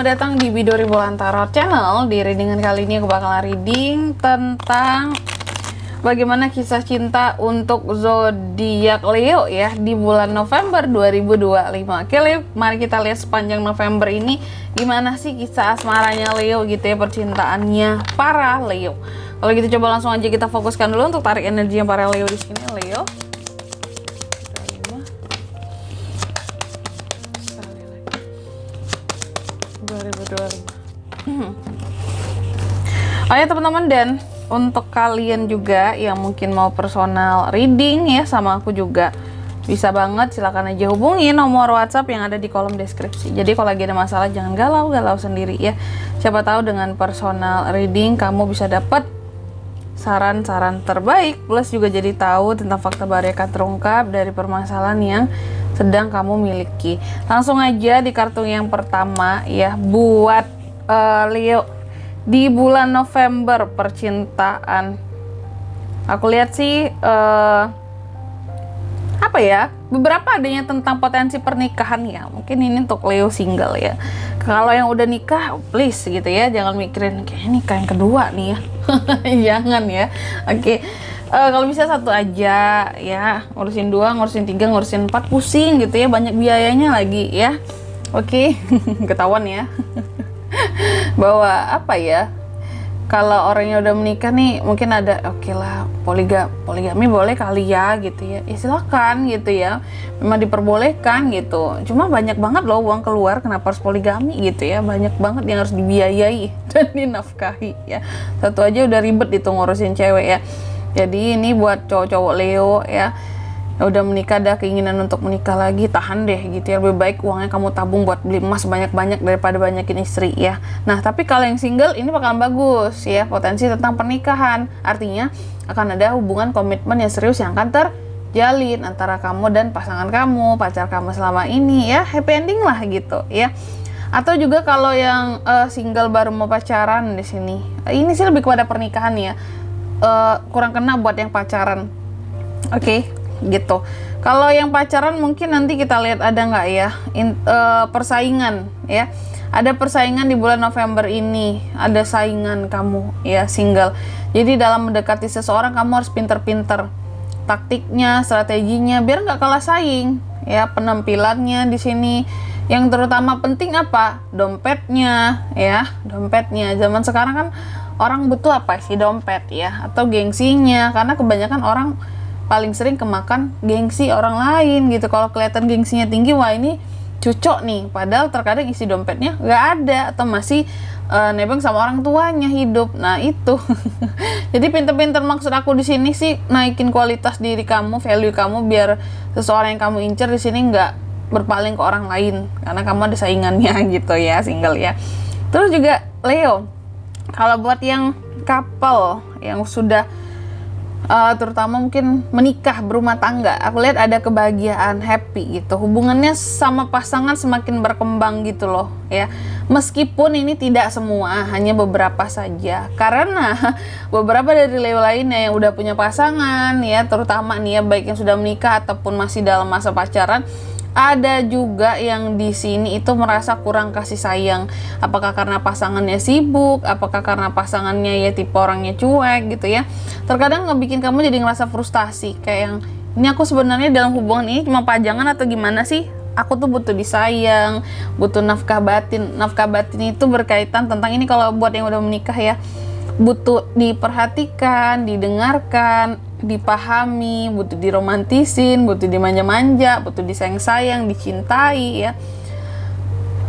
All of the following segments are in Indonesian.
selamat datang di Bidori Bulan Tarot Channel. Di readingan kali ini aku bakalan reading tentang bagaimana kisah cinta untuk zodiak Leo ya di bulan November 2025. Oke Leo, mari kita lihat sepanjang November ini gimana sih kisah asmaranya Leo gitu ya, percintaannya para Leo. Kalau gitu coba langsung aja kita fokuskan dulu untuk tarik energi yang para Leo di sini. Leo 2025. Oh ya teman-teman, dan untuk kalian juga yang mungkin mau personal reading ya sama aku juga bisa banget, silakan aja hubungi nomor WhatsApp yang ada di kolom deskripsi. Jadi kalau lagi ada masalah jangan galau-galau sendiri ya. Siapa tahu dengan personal reading kamu bisa dapat saran-saran terbaik, plus juga jadi tahu tentang fakta baru yang akan terungkap dari permasalahan yang sedang kamu miliki. Langsung aja di kartu yang pertama ya, buat Leo di bulan November percintaan. Aku lihat sih apa ya, beberapa adanya tentang potensi pernikahan ya. Mungkin ini untuk Leo single ya. Kalau yang udah nikah, please gitu ya, jangan mikirin kayak nikah yang kedua nih ya. Jangan ya. Oke. Kalau bisa satu aja ya, ngurusin 2, ngurusin 3, ngurusin 4 pusing gitu ya, banyak biayanya lagi ya. Oke. Ketahuan ya. Bahwa apa ya, kalau orangnya udah menikah nih mungkin ada oke lah poligami boleh kali ya gitu ya, ya silakan gitu ya, memang diperbolehkan gitu. Cuma banyak banget loh uang keluar, kenapa harus poligami gitu ya, banyak banget yang harus dibiayai dan dinafkahi ya. Satu aja udah ribet itu ngurusin cewek ya. Jadi ini buat cowok-cowok Leo ya, udah menikah, ada keinginan untuk menikah lagi, tahan deh gitu ya. Lebih baik uangnya kamu tabung buat beli emas banyak-banyak daripada banyakin istri ya. Nah tapi kalau yang single ini bakalan bagus ya, potensi tentang pernikahan, artinya akan ada hubungan komitmen yang serius yang akan terjalin antara kamu dan pasangan kamu, pacar kamu selama ini ya, happy ending lah gitu ya. Atau juga kalau yang single baru mau pacaran di sini, ini sih lebih kepada pernikahan ya, kurang kena buat yang pacaran. Oke. Gitu. Kalau yang pacaran mungkin nanti kita lihat ada nggak ya persaingan ya. Ada persaingan di bulan November ini, ada saingan kamu ya single. Jadi dalam mendekati seseorang kamu harus pinter-pinter taktiknya, strateginya biar nggak kalah saing ya. Penampilannya di sini yang terutama penting apa? Dompetnya ya, dompetnya. Zaman sekarang kan orang butuh apa sih? Dompet ya, atau gengsinya, karena kebanyakan orang paling sering kemakan gengsi orang lain gitu. Kalau kelihatan gengsinya tinggi, wah ini cucok nih, padahal terkadang isi dompetnya nggak ada atau masih nebeng sama orang tuanya hidup. Nah itu jadi pinter-pinter, maksud aku di sini sih naikin kualitas diri kamu, value kamu, biar seseorang yang kamu incer di sini nggak berpaling ke orang lain karena kamu ada saingannya gitu ya, single ya. Terus juga Leo, kalau buat yang couple yang sudah terutama mungkin menikah, berumah tangga, aku lihat ada kebahagiaan, happy gitu. Hubungannya sama pasangan semakin berkembang gitu loh ya. Meskipun ini tidak semua, hanya beberapa saja. Karena beberapa dari Leo lainnya yang udah punya pasangan ya, terutama nih ya, baik yang sudah menikah ataupun masih dalam masa pacaran, ada juga yang di sini itu merasa kurang kasih sayang. Apakah karena pasangannya sibuk, apakah karena pasangannya ya tipe orangnya cuek gitu ya. Terkadang ngebikin kamu jadi ngerasa frustasi, kayak yang ini aku sebenarnya dalam hubungan ini cuma pajangan atau gimana sih? Aku tuh butuh disayang, butuh nafkah batin. Nafkah batin itu berkaitan tentang ini kalau buat yang udah menikah ya, butuh diperhatikan, didengarkan, dipahami, butuh diromantisin, butuh dimanja-manja, butuh disayang-sayang, dicintai ya.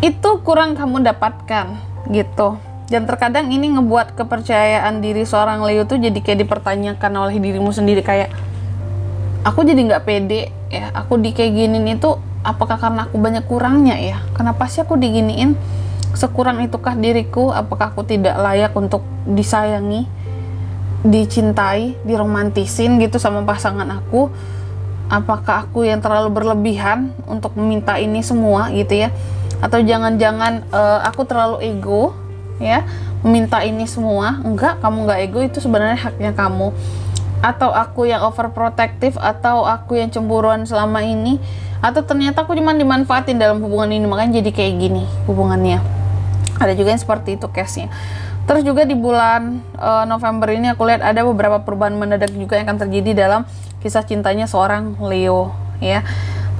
Itu kurang kamu dapatkan gitu. Dan terkadang ini ngebuat kepercayaan diri seorang Leo tuh jadi kayak dipertanyakan oleh dirimu sendiri, kayak aku jadi nggak pede ya, aku di kayak giniin itu apakah karena aku banyak kurangnya ya, kenapa sih aku diginiin, sekurang itukah diriku, apakah aku tidak layak untuk disayangi, dicintai, diromantisin gitu sama pasangan aku, apakah aku yang terlalu berlebihan untuk meminta ini semua gitu ya, atau jangan-jangan aku terlalu ego ya meminta ini semua. Enggak, kamu nggak ego, itu sebenarnya haknya kamu. Atau aku yang overprotective, atau aku yang cemburuan selama ini, atau ternyata aku cuma dimanfaatin dalam hubungan ini, makanya jadi kayak gini hubungannya. Ada juga yang seperti itu case-nya. Terus juga di bulan November ini aku lihat ada beberapa perubahan mendadak juga yang akan terjadi dalam kisah cintanya seorang Leo ya.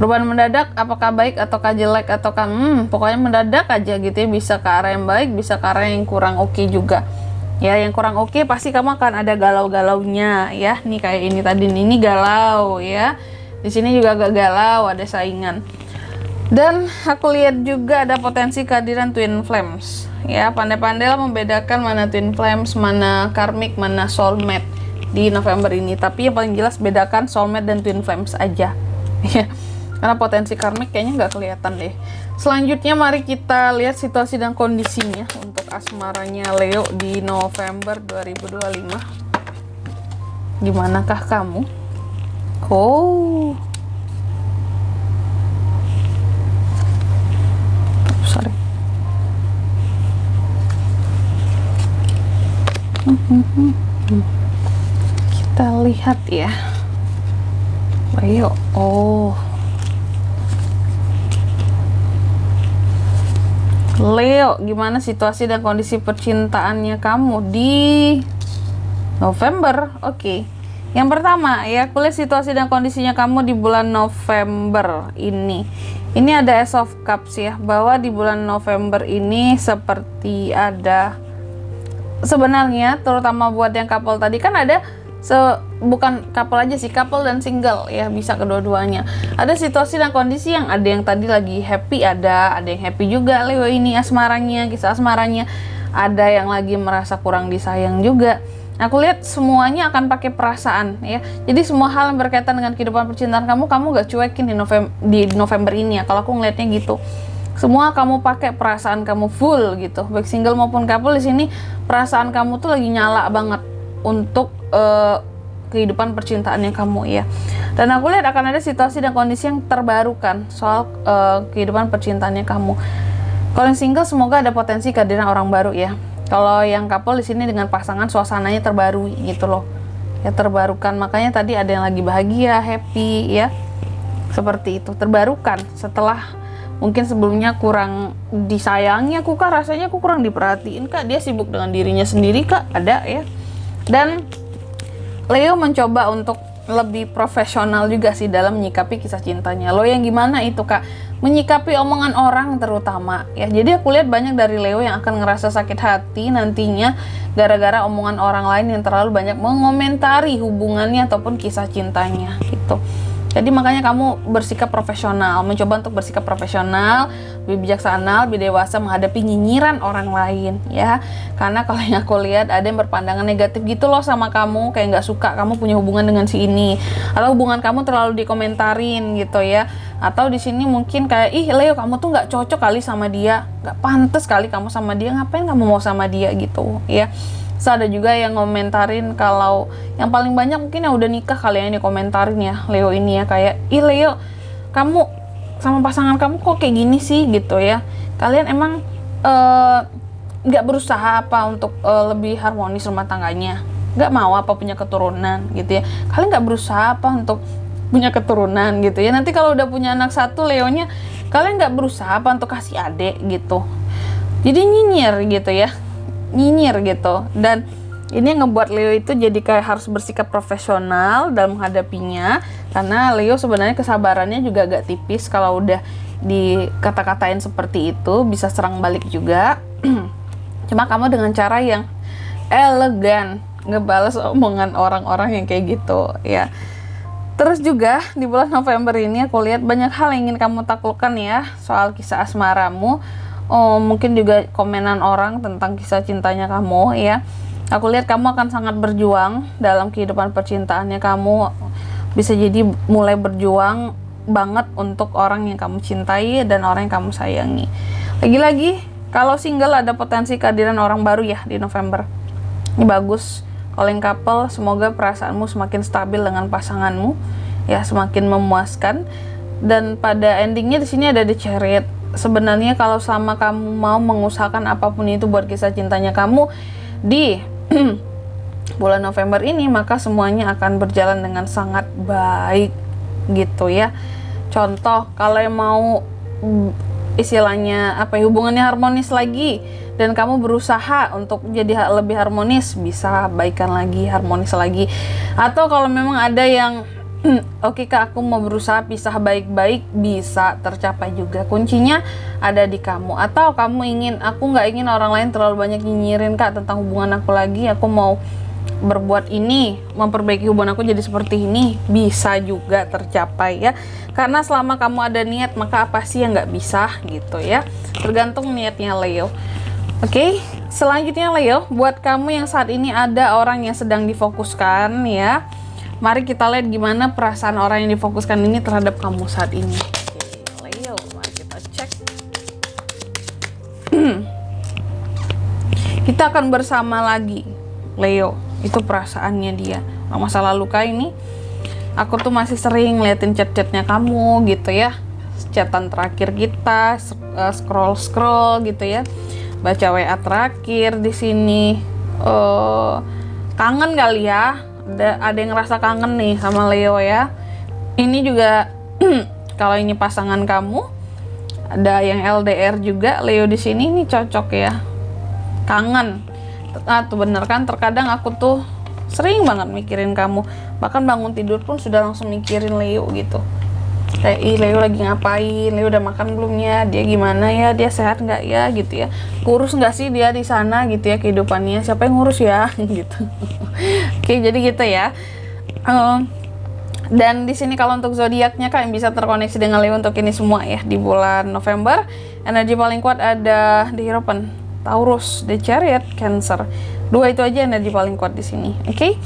Perubahan mendadak apakah baik ataukah jelek ataukah pokoknya mendadak aja gitu ya, bisa ke arah yang baik, bisa ke arah yang kurang oke juga. Ya, yang kurang oke pasti kamu akan ada galau-galaunya ya. Nih kayak ini tadi ini galau ya. Di sini juga agak galau, ada saingan. Dan aku lihat juga ada potensi kehadiran twin flames. Ya, pandai-pandailah membedakan mana twin flames, mana karmic, mana soulmate di November ini. Tapi yang paling jelas bedakan soulmate dan twin flames aja. Ya. Karena potensi karmic kayaknya nggak kelihatan deh. Selanjutnya mari kita lihat situasi dan kondisinya untuk asmaranya Leo di November 2025. Gimanakah kamu? Oh, sorry. Kita lihat ya, Leo. Oh, Leo, gimana situasi dan kondisi percintaannya kamu di November? Oke. Yang pertama, ya, aku lihat situasi dan kondisinya kamu di bulan November ini. Ini ada Ace of Cups ya, bahwa di bulan November ini seperti ada, sebenarnya terutama buat yang couple tadi kan ada bukan couple aja sih, couple dan single ya, bisa kedua-duanya. Ada situasi dan kondisi yang ada yang tadi lagi happy, ada yang happy juga Leo ini asmaranya, kisah asmaranya. Ada yang lagi merasa kurang disayang juga. Aku lihat semuanya akan pakai perasaan ya. Jadi semua hal yang berkaitan dengan kehidupan percintaan kamu gak cuekin di November ini ya. Kalau aku ngelihatnya gitu. Semua kamu pakai perasaan kamu full gitu. Baik single maupun couple, di sini perasaan kamu tuh lagi nyala banget untuk kehidupan percintaannya kamu ya. Dan aku lihat akan ada situasi dan kondisi yang terbarukan soal kehidupan percintaannya kamu. Kalau yang single semoga ada potensi kehadiran orang baru ya. Kalau yang couple di sini dengan pasangan suasananya terbaru gitu loh. Ya terbarukan, makanya tadi ada yang lagi bahagia, happy ya. Seperti itu, terbarukan setelah mungkin sebelumnya kurang disayangi aku kak, rasanya aku kurang diperhatiin kak, dia sibuk dengan dirinya sendiri kak, ada ya. Dan Leo mencoba untuk lebih profesional juga sih dalam menyikapi kisah cintanya. Lo yang gimana itu kak? Menyikapi omongan orang terutama ya. Jadi aku lihat banyak dari Leo yang akan ngerasa sakit hati nantinya gara-gara omongan orang lain yang terlalu banyak mengomentari hubungannya ataupun kisah cintanya gitu. Jadi makanya kamu bersikap profesional, mencoba untuk bersikap profesional, lebih bijaksana, lebih dewasa menghadapi nyinyiran orang lain ya. Karena kalau yang aku lihat ada yang berpandangan negatif gitu loh sama kamu, kayak nggak suka kamu punya hubungan dengan si ini, atau hubungan kamu terlalu dikomentarin gitu ya. Atau di sini mungkin kayak, ih Leo kamu tuh nggak cocok kali sama dia, nggak pantas kali kamu sama dia, ngapain kamu mau sama dia gitu ya. So, ada juga yang ngomentarin kalau yang paling banyak mungkin yang udah nikah kali yang dikomentarin ya Leo ini ya, kayak ih Leo kamu sama pasangan kamu kok kayak gini sih gitu ya, kalian emang nggak berusaha apa untuk lebih harmonis rumah tangganya, nggak mau apa punya keturunan gitu ya, kalian nggak berusaha apa untuk punya keturunan gitu ya, nanti kalau udah punya anak satu Leonya kalian nggak berusaha apa untuk kasih adik gitu, jadi nyinyir gitu ya, nyinyir gitu. Dan ini yang ngebuat Leo itu jadi kayak harus bersikap profesional dalam menghadapinya, karena Leo sebenarnya kesabarannya juga agak tipis, kalau udah dikata-katain seperti itu bisa serang balik juga. Cuma kamu dengan cara yang elegan ngebales omongan orang-orang yang kayak gitu ya. Terus juga di bulan November ini aku lihat banyak hal yang ingin kamu taklukkan ya soal kisah asmaramu. Mungkin juga komenan orang tentang kisah cintanya kamu ya. Aku lihat kamu akan sangat berjuang dalam kehidupan percintaannya kamu. Bisa jadi mulai berjuang banget untuk orang yang kamu cintai dan orang yang kamu sayangi. Lagi-lagi kalau single ada potensi kehadiran orang baru ya di November. Ini bagus. Kalau yang couple semoga perasaanmu semakin stabil dengan pasanganmu ya, semakin memuaskan. Dan pada endingnya di sini ada The Chariot. Sebenarnya kalau sama kamu mau mengusahakan apapun itu buat kisah cintanya kamu di bulan November ini, maka semuanya akan berjalan dengan sangat baik gitu ya. Contoh, kalau yang mau istilahnya apa ya, hubungannya harmonis lagi dan kamu berusaha untuk jadi lebih harmonis, bisa baikan lagi, harmonis lagi. Atau kalau memang ada yang oke kak, aku mau berusaha pisah baik-baik, bisa tercapai juga. Kuncinya ada di kamu. Atau kamu ingin, aku nggak ingin orang lain terlalu banyak nyinyirin kak tentang hubungan aku lagi, aku mau berbuat ini, memperbaiki hubungan aku jadi seperti ini, bisa juga tercapai ya. Karena selama kamu ada niat, maka apa sih yang nggak bisa gitu ya. Tergantung niatnya Leo. Oke, selanjutnya Leo, buat kamu yang saat ini ada orang yang sedang difokuskan ya, mari kita lihat gimana perasaan orang yang difokuskan ini terhadap kamu saat ini. Oke, Leo, mari kita cek. Kita akan bersama lagi Leo, itu perasaannya dia. Masa lalu kak ini, aku tuh masih sering liatin chat-chatnya kamu gitu ya, chatan terakhir kita, scroll gitu ya, baca WA terakhir di sini. Kangen kali ya, ada yang ngerasa kangen nih sama Leo ya. Ini juga kalau ini pasangan kamu, ada yang LDR juga, Leo di sini ini cocok ya, kangen. Tuh bener kan, terkadang aku tuh sering banget mikirin kamu, bahkan bangun tidur pun sudah langsung mikirin Leo gitu. Kayak, ih Leo lagi ngapain, Leo udah makan belum ya, dia gimana ya, dia sehat nggak ya gitu ya, kurus nggak sih dia di sana gitu ya, kehidupannya siapa yang ngurus ya gitu. Oke, jadi gitu ya. Dan di sini kalau untuk zodiaknya kak yang bisa terkoneksi dengan Leo untuk ini semua ya, di bulan November energi paling kuat ada di Hierophant, Taurus, The Chariot, Cancer. Dua itu aja energi paling kuat di sini. Oke,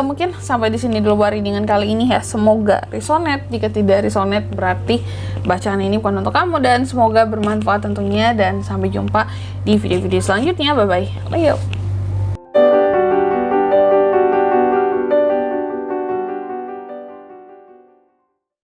mungkin sampai di sini dulu readingan kali ini ya. Semoga resonate. Jika tidak resonate, berarti bacaan ini bukan untuk kamu, dan semoga bermanfaat tentunya. Dan sampai jumpa di video-video selanjutnya. Bye bye. Leo.